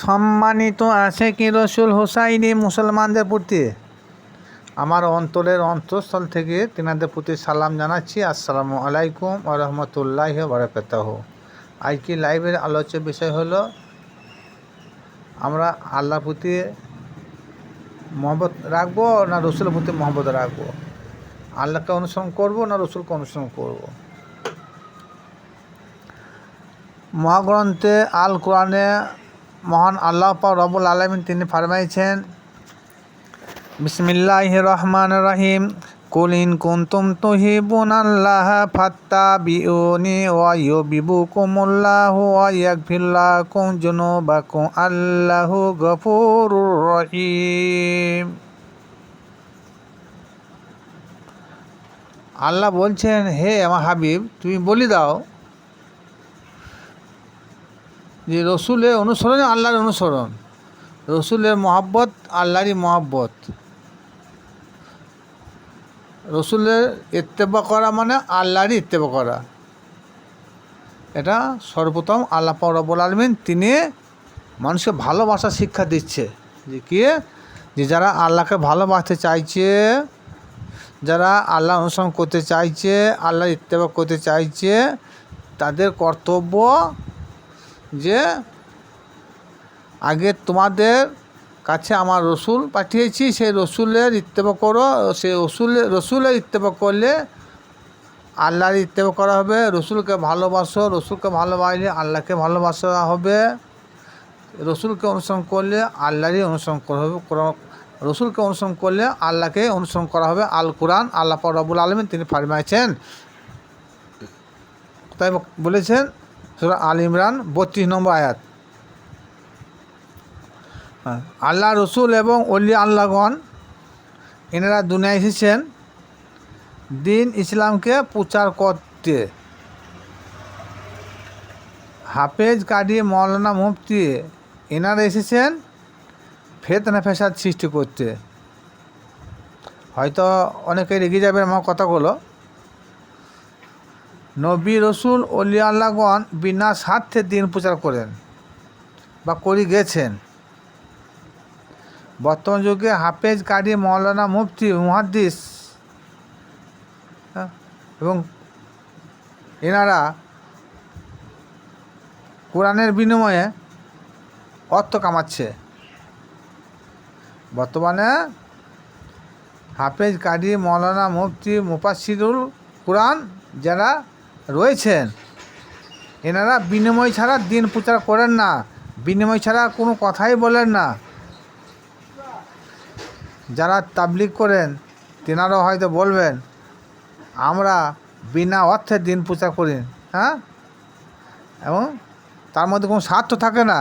সম্মানিত আশেকি রসুল হুসাইনি মুসলমানদের প্রতি আমার অন্তরের অন্তঃস্থল থেকে তিনাদের প্রতি সালাম জানাচ্ছি। আসসালামু আলাইকুম ওয়া রাহমাতুল্লাহি ওয়া বারাকাতুহু। আজকে লাইভের আলোচ্য বিষয় হলো আমরা আল্লাহর প্রতি মহব্বত রাখবো না রসুলের প্রতি মহব্বত রাখবো, আল্লাহকে অনুসরণ করব না রসুলকে অনুসরণ করব। মহাগ্রন্থে আল কোরআনে মহান আল্লাহ পাক রব্বুল আলামিন তিনি ফরমাইছেন, বিসমিল্লাহির রহমানির রহিম, কুল ইন কুনতুম তুহিব্বুনাল্লাহা ফাত্তাবিউনি ওয়া ইউহিব্বুকুমুল্লাহু ওয়া ইয়াগফির লাকুম যুনুবাকুম আল্লাহু গফুরুর রহিম। আল্লাহ বলছেন, হে আমার হাবিব, তুমি বলে দাও যে রসুলের অনুসরণ আল্লাহর অনুসরণ, রসুলের মহব্বত আল্লাহরই মহব্বত। রসুলের ইত্তেবা করা মানে আল্লাহরই ইত্তেবা করা। এটা সর্বপ্রথম আল্লাহ পাক রব্বুল আলামিন তিনি মানুষকে ভালোবাসার শিক্ষা দিচ্ছে। যে কি, যে যারা আল্লাহকে ভালোবাসতে চাইছে, যারা আল্লাহ অনুসরণ করতে চাইছে, আল্লাহর ইত্তেবা করতে চাইছে, তাদের কর্তব্য যে আগে তোমাদের কাছে আমার রসুল পাঠিয়েছি, সেই রসুলের ইত্তেবা করো। সেই রসুলের ইত্তেবা করলে আল্লাহর ইত্তেবা করা হবে। রসুলকে ভালোবাসো, রসুলকে ভালোবাসলে আল্লাহকে ভালোবাসা হবে। রসুলকে অনুসরণ করলে আল্লাহরই অনুসরণ করা হবে, রসুলকে অনুসরণ করলে আল্লাহকে অনুসরণ করা হবে। আল কোরআন আল্লাহ পাক রব্বুল আলামিন তিনি ফরমাইছেন, তাই বলেছেন সূরা আল ইমরান 32 নম্বর আয়াত। আল্লাহ রসুল এবং ওলি আল্লাহগণ এনারা দুনিয়ায় এসেছেন দিন ইসলামকে প্রচার করতে। হাফেজ, কারি, মৌলানা, মুফতি এনারা এসেছেন ফিতনা ফ্যাসাদ সৃষ্টি করতে। হয়তো অনেকে রেগে যাবেন আমার কথাগুলো। নবী, রসুল, ওলি আল্লাহগণ বিনা স্বার্থে দিন প্রচার করেন বা করে গেছেন। বর্তমান যুগে হাফেজ, কারি, মৌলানা, মুফতি, মুহাদ্দিস এবং এনারা কোরআনের বিনিময়ে অর্থ কামাচ্ছে। বর্তমানে হাফেজ, কারি, মৌলানা, মুফতি, মুফাসসিরুল কোরআন যারা রয়েছেন, এনারা বিনিময় ছাড়া দিন প্রচার করেন না, বিনিময় ছাড়া কোনো কথাই বলেন না। যারা তাবলিগ করেন তেনারাও হয়তো বলবেন আমরা বিনা অর্থে দিন প্রচার করি, হ্যাঁ, এবং তার মধ্যে কোনো স্বার্থ থাকে না।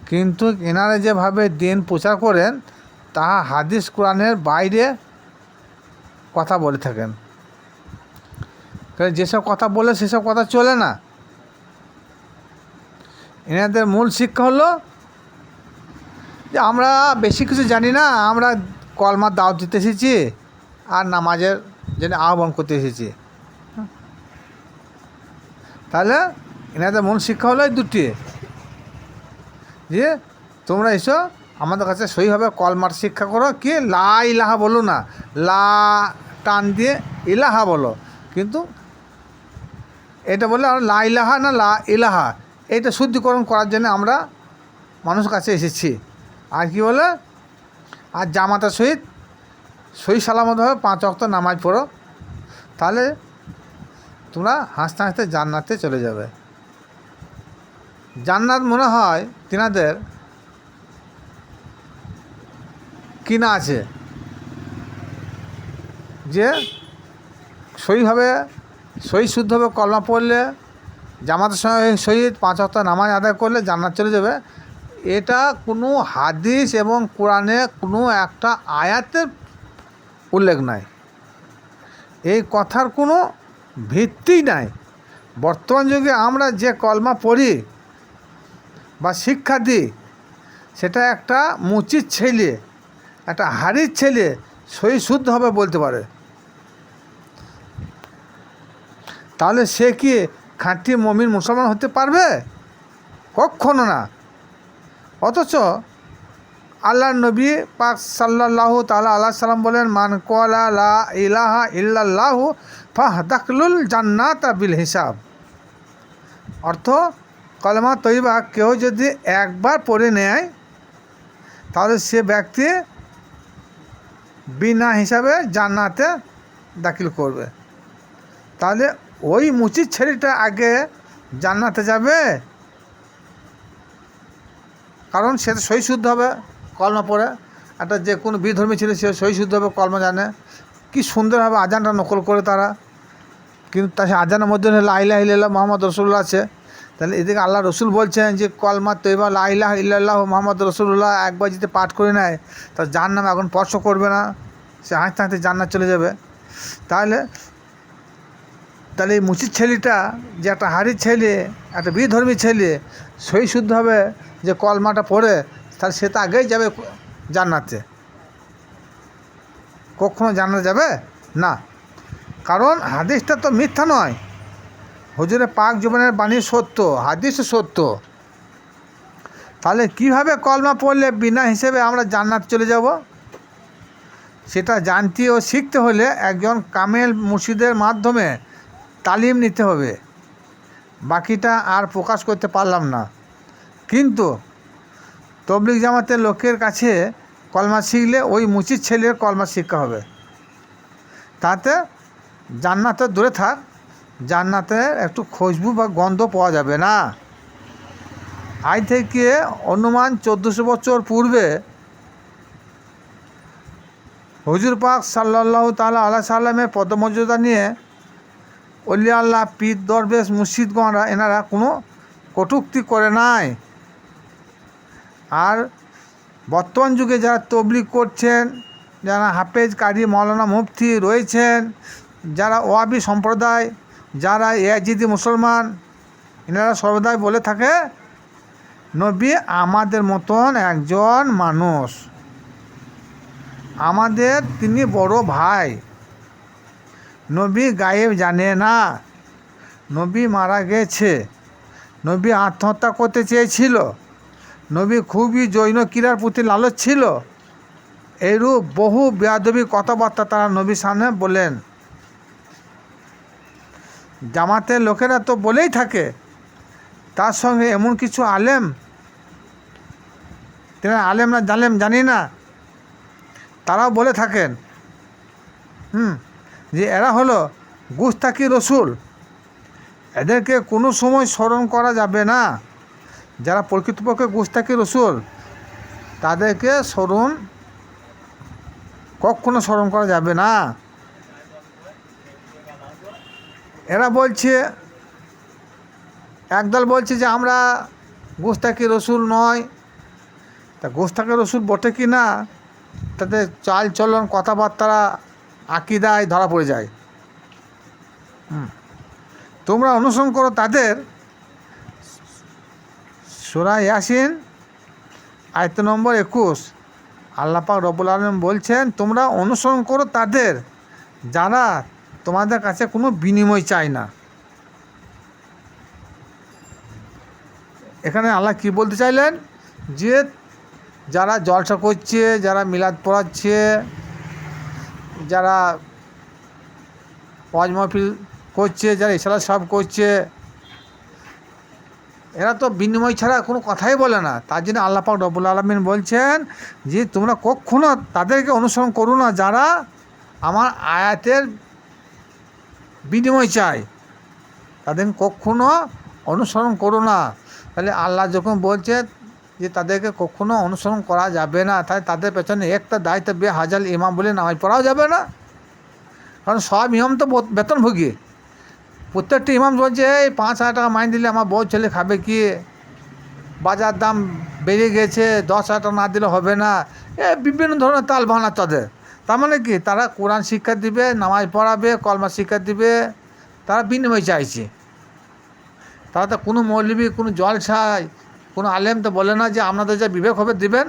কিন্তু এনারা যেভাবে দিন প্রচার করেন তাহা হাদিস কোরআনের বাইরে কথা বলে থাকেন। যেসব কথা বলে সেসব কথা চলে না। এনাদের মূল শিক্ষা হলো যে আমরা বেশি কিছু জানি না, আমরা কলমার দাওয়াত দিতে এসেছি আর নামাজের জন্য আহ্বান করতে এসেছি। তাহলে এনাদের মূল শিক্ষা হলো এই দুটি, যে তোমরা এসো আমাদের কাছে সহিভাবে কলমার শিক্ষা করো। কি, লা ইলাহা বলো না, লা টান দিয়ে ইলাহা বলো। কিন্তু এটা বললে আমরা লা ইলাহা না লা ইলাহা, এইটা শুদ্ধিকরণ করার জন্য আমরা মানুষের কাছে এসেছি। আর কি বলে, আর জামাতের সহিত সহি সালামতভাবে 5 ওয়াক্ত নামাজ পড়ো, তাহলে তোমরা হাসতে হাসতে জান্নাতে চলে যাবে। জান্নাত মনে হয় তিনাদের কিনা আছে, যে সহিভাবে শুদ্ধভাবে কলমা পড়লে, জামাতের সঙ্গে সহিত 5 ওয়াক্ত নামাজ আদায় করলে জান্নাত চলে যাবে। এটা কোনো হাদিস এবং কোরআনে কোনো একটা আয়াতের উল্লেখ নাই, এই কথার কোনো ভিত্তি নাই। বর্তমান যুগে আমরা যে কলমা পড়ি বা শিক্ষা দিই, সেটা একটা মুচির ছেলে, একটা হাড়ির ছেলে সহি শুদ্ধভাবে বলতে পারে। তাহলে সে কি খাঁটি মুমিন মুসলমান হতে পারবে? কখনো না। অথচ আল্লাহ নবী পাক সাল্লাল্লাহু তাআলা আলাইহি সাল্লাম বলেন, মান ক্বালা লা ইলাহা ইল্লাল্লাহু ফাহদাখলুল জান্নাতা বিল হিসাব। অর্থ, কলেমা তৈবা কেউ যদি একবার পড়ে নেয় তাহলে সে ব্যক্তি বিনা হিসাবে জান্নাতে দাখিল করবে। তাহলে ওই মুচির ছেলেটা আগে জান্নাতে যাবে, কারণ সে তো সহি শুদ্ধ হবে কলমা পড়ে। একটা যে কোনো বিধর্মী ছেলে সে সহি শুদ্ধ হবে, কলমা জানে। কি সুন্দরভাবে আজানটা নকল করে তারা, কিন্তু তার আজানের মধ্যে লা ইলাহা ইল্লাল্লাহ মুহাম্মদ রাসূলুল্লাহ আছে। তাহলে এদিকে আল্লাহ রসুল বলছেন যে কলমা তৈবা লা ইলাহা ইল্লাল্লাহ মুহাম্মদ রাসূলুল্লাহ একবার যদি পাঠ করে নেয় তার জাহান্নাম এখন স্পর্শ করবে না, সে হাঁটতে হাঁটতে জান্নাত চলে যাবে। তাহলে এই মুচির ছেলেটা যে একটা হাড়ির ছেলে, একটা বিধর্মী ছেলে, সহি শুদ্ধভাবে যে কলমাটা পড়ে, তাহলে সে তো আগেই যাবে জান্নাতে। কখনো জান্নাতে যাবে না, কারণ হাদিসটা তো মিথ্যা নয়। হুজুরে পাক জীবনের বাণী সত্য, হাদিসও সত্য। তাহলে কিভাবে কলমা পড়লে বিনা হিসেবে আমরা জান্নাত চলে যাব? সেটা জানতে ও শিখতে হলে একজন কামেল মুর্শিদের মাধ্যমে তালিম নিতে হবে। বাকিটা আর প্রকাশ করতে পারলাম না। কিন্তু তবলিগ জামাতের লোকের কাছে কলমা শিখলে ওই মুচির ছেলের কলমা শিক্ষা হবে। তাতে জান্নাতে দূরে থাক, জান্নাতের একটু খুশবু বা গন্ধ পাওয়া যাবে না। আজ থেকে অনুমান 1400 বছর পূর্বে হুজুর পাক সাল্লাল্লাহু তাআলা আলাইহি সাল্লামের পদমর্যাদা নিয়ে ওলি আল্লাহ, পীর, দরবেশ, মুর্শিদগণরা এনারা কোনো কটূক্তি করে নাই। আর বর্তমান যুগে যারা তবলিগ করছেন, যারা হাফেজ, কারি, মৌলানা, মুফতি রয়েছেন, যারা ওয়াহাবি সম্প্রদায়, যারা ইয়াজিদি মুসলমান, এনারা সর্বদাই বলে থাকে নবী আমাদের মতন একজন মানুষ, আমাদের তিনি বড় ভাই। নবী গায়েব জানে না, নবী মারা গেছে, নবী আত্মহত্যা করতে চেয়েছিল, নবী খুবই জৈন ক্রীড়ার প্রতি লালচ ছিল। এইরূপ বহু বেয়াদবি কথাবার্তা তারা নবীর সামনে বলেন। জামাতের লোকেরা তো বলেই থাকে, তার সঙ্গে এমন কিছু আলেম, তেনারা আলেম না জালেম জানি না, তারাও বলে থাকেন যে এরা হলো গুস্তাকি রসুল, এদেরকে কোনো সময় স্মরণ করা যাবে না। যারা প্রকৃতপক্ষে গুস্তাকি রসুল তাদেরকে কখনো স্মরণ করা যাবে না। এরা বলছে, একদল বলছে যে আমরা গুস্তাকি রসুল নয়। তা গুস্তাকি রসুল বটে কি না তাদের চাল চলন, কথাবার্তা, আকিদায় ধরা পড়ে যায়। তোমরা অনুসরণ করো তাদের। সূরা ইয়াসিন আয়াত নম্বর 21 আল্লাহ পাক রব্বুল আলামিন বলছেন, তোমরা অনুসরণ করো তাদের যারা তোমাদের কাছে কোনো বিনিময় চায় না। এখানে আল্লাহ কি বলতে চাইলেন? যে যারা জলসা করছে, যারা মিলাদ পড়াচ্ছে, যারা ওয়াজ মাহফিল করছে, যারা ইশারা সব করছে, এরা তো বিনিময় ছাড়া কোনো কথাই বলে না। তার জন্য আল্লাহ পাক রব্বুল আলামিন বলছেন যে তোমরা কখনো তাদেরকে অনুসরণ করো না যারা আমার আয়াতের বিনিময় চায়, তাদের কখনো অনুসরণ করো না। তাহলে আল্লাহ যখন বলছে যে তাদেরকে কখনো অনুসরণ করা যাবে না, তাই তাদের পেছনে একটা দায়িত্ব হাজার ইমাম বলে নামাজ পড়াও যাবে না। কারণ সব ইমাম তো বেতনভোগী। প্রত্যেকটি ইমাম বলছে এই 5,000 টাকা মাইনে দিলে আমার বউ ছেলে খাবে কি, বাজার দাম বেড়ে গেছে, 10,000 টাকা না দিলে হবে না, বিভিন্ন ধরনের তাল বাহানা তাদের। তার মানে কি, তারা কোরআন শিক্ষা দিবে, নামাজ পড়াবে, কলমা শিক্ষা দিবে, তারা বিনিময় চাইছে। তারা তো কোনো মৌলবি, কোনো জলসায়, কোনো আলেম তো বলে না যে আপনাদের যা বিবেক হবে দিবেন।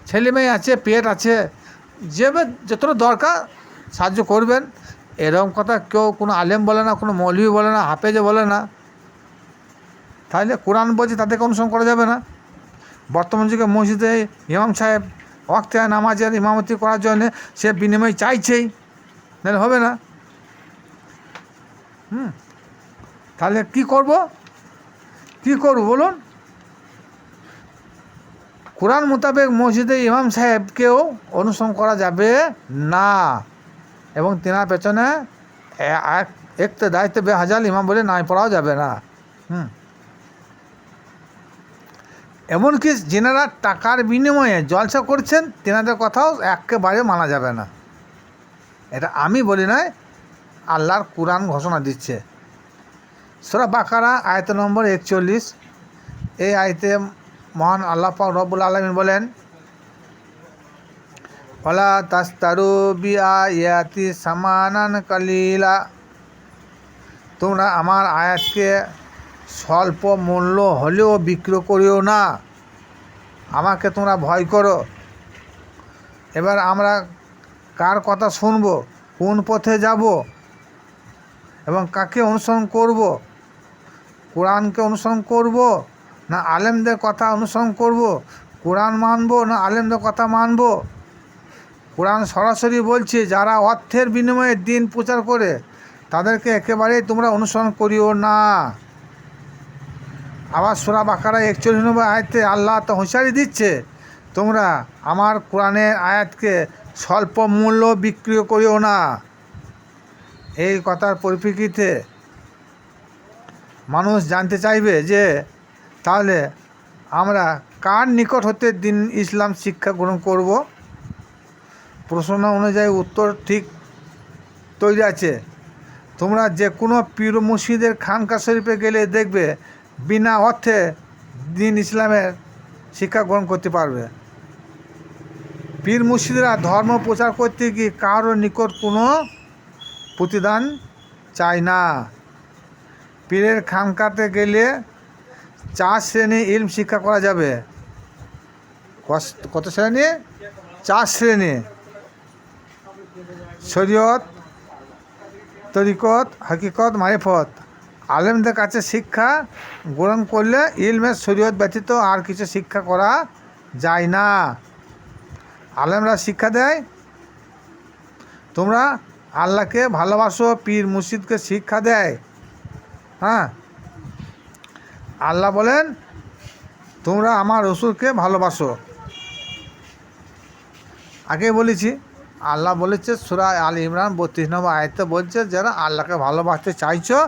ছেলে মেয়ে আছে, পেট আছে, যতটা দরকার সাহায্য করবেন, এরকম কথা কেউ কোনো আলেম বলে না, কোনো মৌলবি বলে না, হাফেজে বলে না। তাহলে কোরআন বলছে তাদেরকে অনুসরণ করা যাবে না। বর্তমান যুগে মসজিদে ইমাম সাহেব ওয়াক্তে নামাজের ইমামতি করার জন্য সে বিনিময় চাইছেই, নাহলে হবে না। তাহলে কি করব বলুন? কোরআন মোতাবেক মসজিদে ইমাম সাহেবকেও অনুসরণ করা যাবে না, এবং তেনার পেছনে একতে দায়িত্বে বেহাজাল ইমাম বলে নাই পড়াও যাবে না। এমনকি যেনারা টাকার বিনিময়ে জলসা করছেন তেনাদের কথাও একেবারে মানা যাবে না। এটা আমি বলি নাই, আল্লাহর কুরআন ঘোষণা দিচ্ছে। সূরা বাকারা আয়াত নম্বর 41, এই আয়াতে মহান আল্লাহ পাক রব্বুল আলামিন বলেন, ওয়ালা তাস্তারু বিআয়াতি সামানান কালিলা, তোমরা আমার আয়াতকে স্বল্প মূল্য হলেও বিক্রি করিও না, আমাকে তোমরা ভয় করো। এবার আমরা কার কথা শুনব, কোন পথে যাব এবং কাকে অনুসরণ করব? কোরআনকে অনুসরণ করব না আলেমদের কথা অনুসরণ করব? কোরআন মানব না আলেমদের কথা মানব? কোরআন সরাসরি বলছে যারা অর্থের বিনিময়ে দিন প্রচার করে তাদেরকে একেবারেই তোমরা অনুসরণ করিও না। আবার সূরা বাকারা 41 নম্বর আয়াতে আল্লাহ তো হুঁশিয়ারি দিচ্ছে, তোমরা আমার কোরআনের আয়াতকে স্বল্প মূল্য বিক্রি করিও না। এই কথার পরিপ্রেক্ষিতে মানুষ জানতে চাইবে যে তাহলে আমরা কার নিকট হতে দিন ইসলাম শিক্ষা গ্রহণ করব? প্রশ্ন অনুযায়ী উত্তর ঠিক তৈরি আছে। তোমরা যে কোনো পীর মুর্শিদের খানকা শরীফে গেলে দেখবে বিনা অর্থে দিন ইসলামের শিক্ষা গ্রহণ করতে পারবে। পীর মুর্শিদরা ধর্ম প্রচার করতে গিয়ে কারোর নিকট কোনো প্রতিদান চায় না। পীরের খানকাতে গেলে 4 শ্রেণী ইলম শিক্ষা করা যাবে। কত শ্রেণী? 4 শ্রেণী। শরীয়ত, তরিকত, হাকিকত, মারিফত। আলেমদের কাছে শিক্ষা গ্রহণ করলে ইলমের শরীয়ত ব্যতীত আর কিছু শিক্ষা করা যায় না। আলেমরা শিক্ষা দেয় তোমরা আল্লাহকে ভালোবাসো, পীর মুর্শিদকে শিক্ষা দেয়। আল্লাহ বলেন তোমরা আমার রসুলকে ভালোবাসো। আগে বলেছি, আল্লাহ বলেছে সূরা আল ইমরান 32 নম্বর আয়াতে বলছে যারা আল্লাহকে ভালোবাসতে চাইছো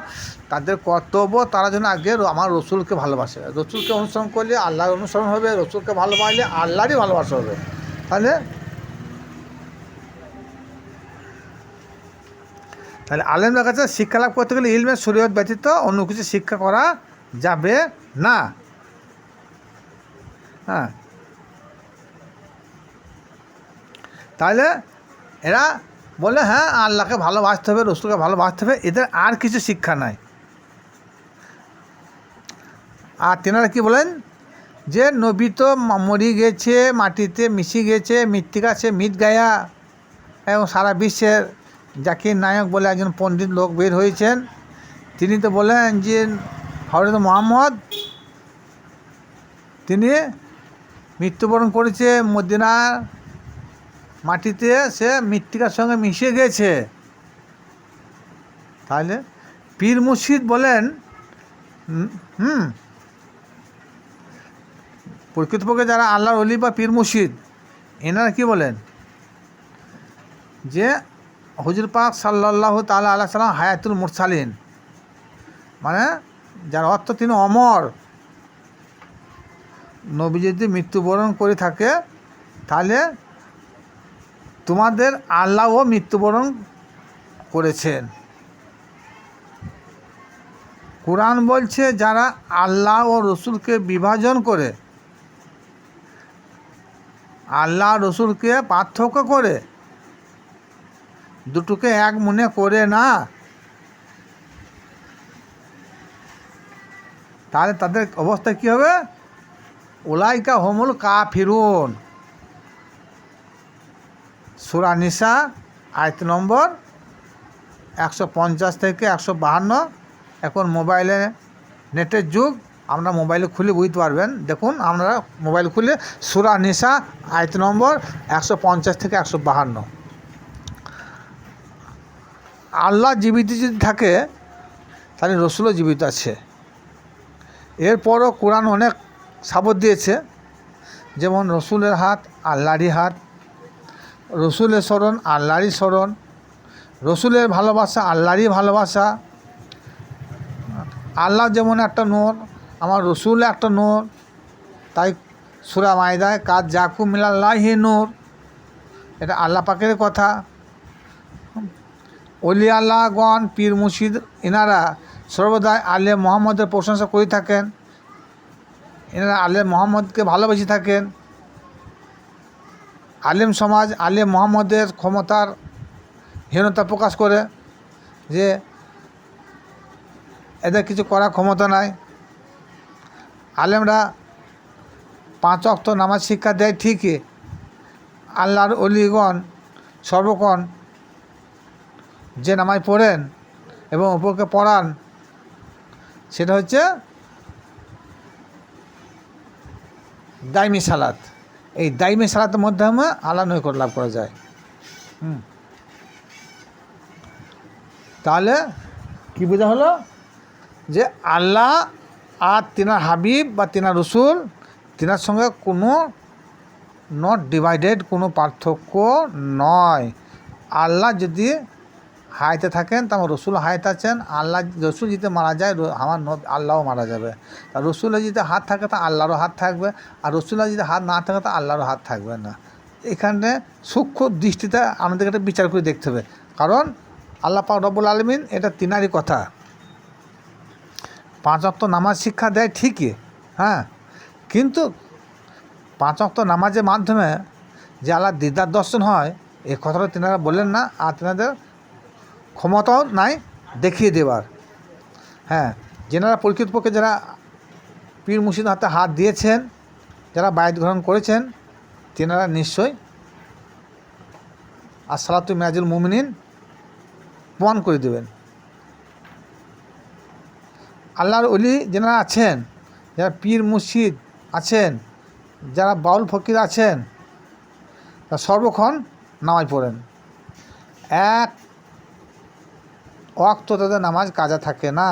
তাদের কর্তব্য তারা যেন আগে আমার রসুলকে ভালোবাসে। রসুলকে অনুসরণ করলে আল্লাহর অনুসরণ হবে, রসুলকে ভালোবাসলে আল্লাহরই ভালোবাসা হবে। তাহলে আলেমদের কাছে শিক্ষা লাভ করতে গেলে ইলমের শরীয়ত ব্যতীত অন্য কিছু শিক্ষা করা যাবে না। তাহলে এরা বলে হ্যাঁ আল্লাহকে ভালোবাসতে হবে, রসুলকে ভালোবাসতে হবে, এদের আর কিছু শিক্ষা নাই। আর তেনারা কি বলেন যে নবী তো মরি গেছে, মাটিতে মিশে গেছে, মৃত্তিকা সে মিট গায়া, এবং সারা বিশ্বের জাকির নায়ক বলে একজন পণ্ডিত লোক বের হয়েছেন, তিনি তো বলেন যে হযরত মুহাম্মদ তিনি মৃত্যুবরণ করেছে মদিনার মাটিতে, সে মৃত্তিকার সঙ্গে মিশে গেছে। তাহলে পীর মুর্শিদ বলেন প্রকৃতপক্ষে যারা আল্লাহর ওলি বা পীর মুর্শিদ এনারা কি বলেন যে হুজুর পাক সাল্লাল্লাহু তাআলা আলাইহি সাল্লাম হায়াতুল মুরসালিন, মানে যার অর্থ তিনি অমর। নবী যদি মৃত্যুবরণ করে থাকে তাহলে তোমাদের আল্লাহও মৃত্যুবরণ করেছেন। কোরআন বলছে যারা আল্লাহ ও রসুলকে বিভাজন করে, আল্লাহ রসুলকে পার্থক্য করে, দুটোকে এক মনে করে না, তাহলে তাদের অবস্থা কী হবে? উলাইকা হুমুল কাফিরুন। সূরা নিসা আয়াত নম্বর 150 থেকে 152। এখন মোবাইলে নেটের যুগ, আপনারা মোবাইলে খুলে বুঝতে পারবেন। দেখুন আপনারা মোবাইল খুলে সূরা নিসা আয়াত নম্বর 150 থেকে 152। আল্লাহ জীবিত যদি থাকে তাহলে রসুলও জীবিত আছে। এরপরও কোরআন অনেক সাবত দিয়েছে, যেমন রসুলের হাত আল্লাহরই হাত, রসুলের স্মরণ আল্লাহরই স্মরণ, রসুলের ভালোবাসা আল্লাহরই ভালোবাসা। আল্লাহ যেমন একটা নূর, আমার রসুল একটা নূর, তাই সূরা মাইদায় কাদ জাকুম মিনাল্লাহি নূর, এটা আল্লাহ পাকের কথা। অলি আল্লাহগণ পীর মুর্শিদ এনারা সর্বদাই আলে মোহাম্মদের প্রশংসা করে থাকেন, এনারা আলে মোহাম্মদকে ভালোবেসে থাকেন। আলেম সমাজ আলে মোহাম্মদের ক্ষমতার হীনতা প্রকাশ করে যে এদের কিছু করার ক্ষমতা নাই। আলেমরা 5 ওয়াক্ত নামাজ শিক্ষা দেয় ঠিকই, আল্লাহর অলিগণ সর্বক্ষণ যে নামাজ পড়েন এবং অপরকে পড়ান সেটা হচ্ছে দাইমি সালাত। এই দাইমি সালাতের মাধ্যমে আল্লাহ নৈকট্য লাভ করা যায়। তাহলে কি বোঝা হলো যে আল্লাহ আর তিনার হাবিব বা তিনার রসুল, তিনার সঙ্গে কোনো নট ডিভাইডেড, কোনো পার্থক্য নয়। আল্লাহ যদি হায়াতে থাকেন তো আমার রসুল হায়াতে আছেন, আল্লাহ রসুল যদি মারা যায় আমার আল্লাহও মারা যাবে। আর রসুলের যদি হাত থাকে তা আল্লাহরও হাত থাকবে, আর রসুলের যদি হাত না থাকে তা আল্লাহরও হাত থাকবে না। এখানে সূক্ষ্ম দৃষ্টিতে আমাদেরকে এটা বিচার করে দেখতে হবে, কারণ আল্লাহ পাক রব্বুল আলামিন এটা তিনারই কথা। 5 ওয়াক্ত নামাজ শিক্ষা দেয় ঠিকই, হ্যাঁ, কিন্তু 5 ওয়াক্ত নামাজের মাধ্যমে যে আল্লাহ দিদার দর্শন হয় এই কথাটা তেনারা বললেন না, আর তেনাদের ক্ষমতাও নাই দেখিয়ে দেওয়ার। হ্যাঁ, যেনারা প্রকৃতপক্ষে যারা পীর মুর্শিদ হাতে হাত দিয়েছেন, যারা বায়াত গ্রহণ করেছেন, তেনারা নিশ্চয়ই আসসালাতু মিনাজুল মুমিনিন প্রমাণ করে দেবেন। আল্লাহর ওলি যারা আছেন, যারা পীর মুর্শিদ আছেন, যারা বাউল ফকির আছেন, তারা সর্বক্ষণ নামাজ পড়েন। 1 ওয়াক্ত তাদের নামাজ কাজা থাকে না।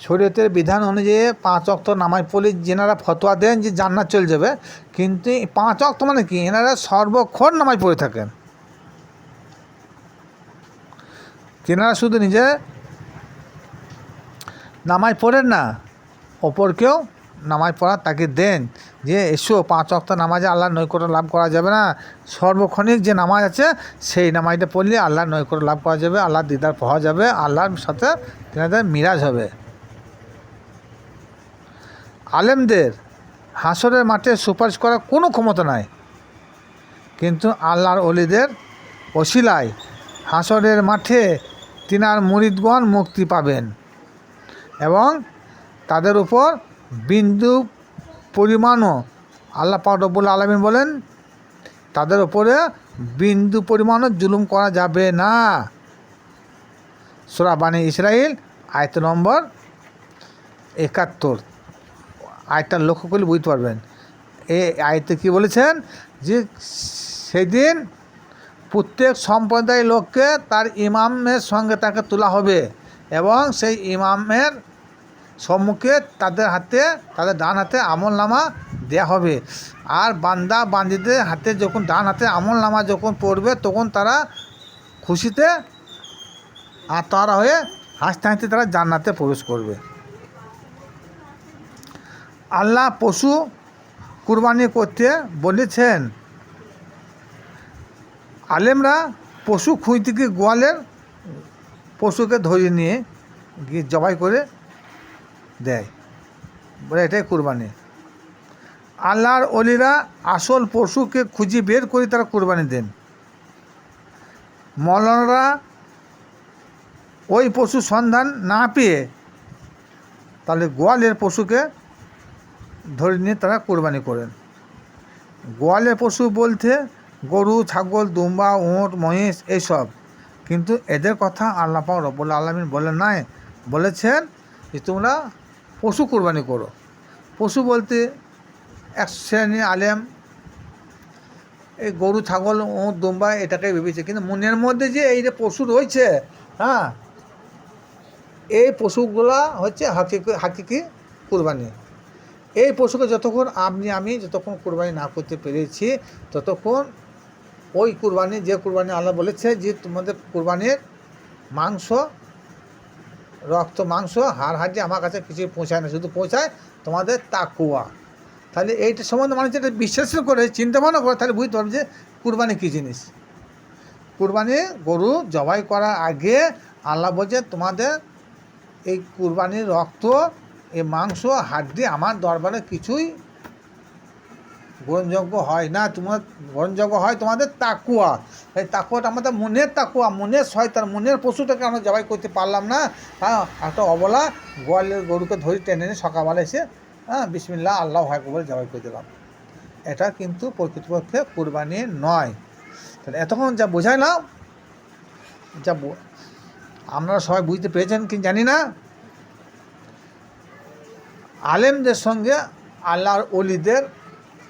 শরীয়তের বিধান অনুযায়ী 5 ওয়াক্ত নামাজ পড়লে যেনারা ফতোয়া দেন যে জান্নাত চলে যাবে, কিন্তু 5 ওয়াক্ত মানে কি, এনারা সর্বক্ষণ নামাজ পড়ে থাকেন। তেনারা শুধু নিজে নামাজ পড়েন না, অপরকেও নামাজ পড়ার তাকে দেন যে এসো 5 ওয়াক্ত নামাজে আল্লাহর নৈকট্য লাভ করা যাবে না, সর্বক্ষণিক যে নামাজ আছে সেই নামাজটা পড়লে আল্লাহর নৈকট্য লাভ করা যাবে, আল্লাহর দিদার পাওয়া যাবে, আল্লাহর সাথে তেনাদের মিরাজ হবে। আলেমদের হাসরের মাঠে সুপারিশ করার কোনো ক্ষমতা নাই, কিন্তু আল্লাহর ওলিদের ওসিলায় হাসরের মাঠে তিনার মুরিদগণ মুক্তি পাবেন এবং তাদের উপর বিন্দু পরিমাণও আল্লাহ পাক রব্বুল আলামিন বলেন তাদের উপরে বিন্দু পরিমাণও জুলুম করা যাবে না। সূরা বানী ইসরাইল আয়াত নম্বর 71। আয়াতটা লক্ষ্য করলে বুঝতে পারবেন। এই আয়াতে কী বলেছেন যে সেদিন প্রত্যেক সম্প্রদায়ের লোককে তার ইমামের সঙ্গে তাকে তোলা হবে এবং সেই ইমামের সম্মুখে তাদের হাতে, তাদের ডান হাতে আমলনামা দেয়া হবে। আর বান্দা বান্দিদের হাতে যখন ডান হাতে আমলনামা যখন পড়বে তখন তারা খুশিতে আত্মহারা হয়ে হাসতে হাসতে তারা জান্নাতে প্রবেশ করবে। আল্লাহ পশু কুরবানি করতে বলেছেন। আলেমরা পশু খুঁজতে গিয়ে গোয়ালের পশুকে ধরিয়ে নিয়ে গিয়ে জবাই করে দেয়, বলে এটাই কুরবানি। আল্লাহর ওলিরা আসল পশুকে খুঁজে বের করে তারা কুরবানি দেন। মৌলানারা ওই পশু সন্ধান না পেয়ে তাহলে গোয়ালের পশুকে ধরে নিয়ে তারা কুরবানি করেন। গোয়ালের পশু বলতে গরু, ছাগল, দুম্বা, উঁট, মহিষ এইসব, কিন্তু এদের কথা আল্লাহ পাক রব্বুল আলামিন বলেন নাই, বলেছেন যে তোমরা পশু কোরবানি করো। পশু বলতে এক শ্রেণীর আলেম এই গরু, ছাগল, উঁট, দুম্বা এটাকে ভেবেছে, কিন্তু মনের মধ্যে যে এই যে পশু রয়েছে, হ্যাঁ, এই পশুগুলা হচ্ছে হাকিকি কোরবানি। এই পশুকে যতক্ষণ আমি যতক্ষণ কোরবানি না করতে পেরেছি, ততক্ষণ ওই কোরবানি, যে কোরবানি আল্লাহ বলেছে যে তোমাদের কোরবানির মাংস, রক্ত, মাংস, হাড় হাড্ডি আমার কাছে কিছু পৌঁছায় না, শুধু পৌঁছায় তোমাদের তাকুয়া। তাহলে এইটা সম্বন্ধে মানুষ যেটা বিশ্বাস করে, চিন্তা ভাবনা করে, তাহলে বুঝতে পারবে যে কোরবানি কী জিনিস। কোরবানি গরু জবাই করার আগে আল্লাহ বলছে তোমাদের এই কোরবানির রক্ত, এই মাংস, হাড্ডি আমার দরবারে কিছুই গ্রহণযোগ্য হয় না, তোমার গ্রহণযোগ্য হয় তোমাদের তাকুয়া। এই তাকুয়াটা আমাদের মনের তাকুয়া, মনের শয়তান, মনের পশুটাকে আমরা জবাই করতে পারলাম না। হ্যাঁ, একটা অবলা গোয়ালের গরুকে ধরে টেনে এনে সকালবেলা এসে বিসমিল্লাহ আল্লাহু আকবার বলে জবাই করে দিলাম, এটা কিন্তু প্রকৃতপক্ষে কোরবানি নয়। তাহলে এতক্ষণ যা বোঝাইলাম, যা আপনারা সবাই বুঝতে পেরেছেন কি জানি না। আলেমদের সঙ্গে আল্লাহর অলিদের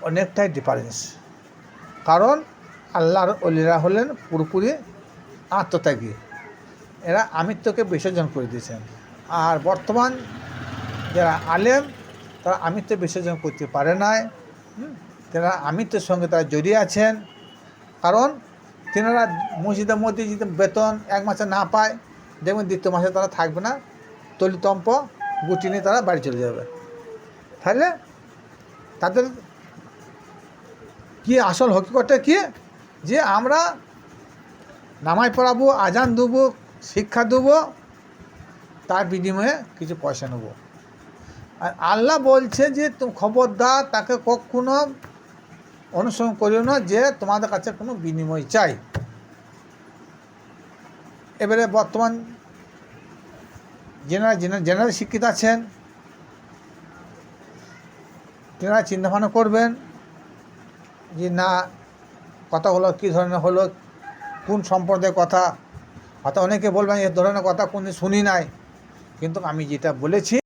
অনেকটাই ডিফারেন্স, কারণ আল্লাহর অলিরা হলেন পুরোপুরি আত্মত্যাগী, এরা আমিত্বকে বিসর্জন করে দিয়েছেন। আর বর্তমান যারা আলেম, তারা আমিত্ব বিসর্জন করতে পারে নাই, তারা আমিত্বের সঙ্গে তারা জড়িয়ে আছেন। কারণ তেনারা মসজিদের মধ্যে যদি বেতন এক মাসে না পায়, দেখবেন দ্বিতীয় মাসে তারা থাকবে না, তলিতম্প গুটি নিয়ে তারা বাড়ি চলে যাবে। তাহলে তাদের কি আসল হকিকতটা কি, যে আমরা নামাজ পড়াবো, আজান দেবো, শিক্ষা দেবো, তার বিনিময়ে কিছু পয়সা নেব। আর আল্লাহ বলছে যে তুমি খবরদার তাকে কখনো অনুসরণ করিও না যে তোমাদের কাছে কোনো বিনিময় চাই। এবারে বর্তমান জেনারেল শিক্ষিত আছেন, তেনারা চিন্তাভাবনা করবেন যে না, কথাগুলো কী ধরনের হলো, কোন সম্প্রদায়ের কথা। হয়তো অনেকে বলবেন এ ধরনের কথা কোনদিন শুনি নাই, কিন্তু আমি যেটা বলেছি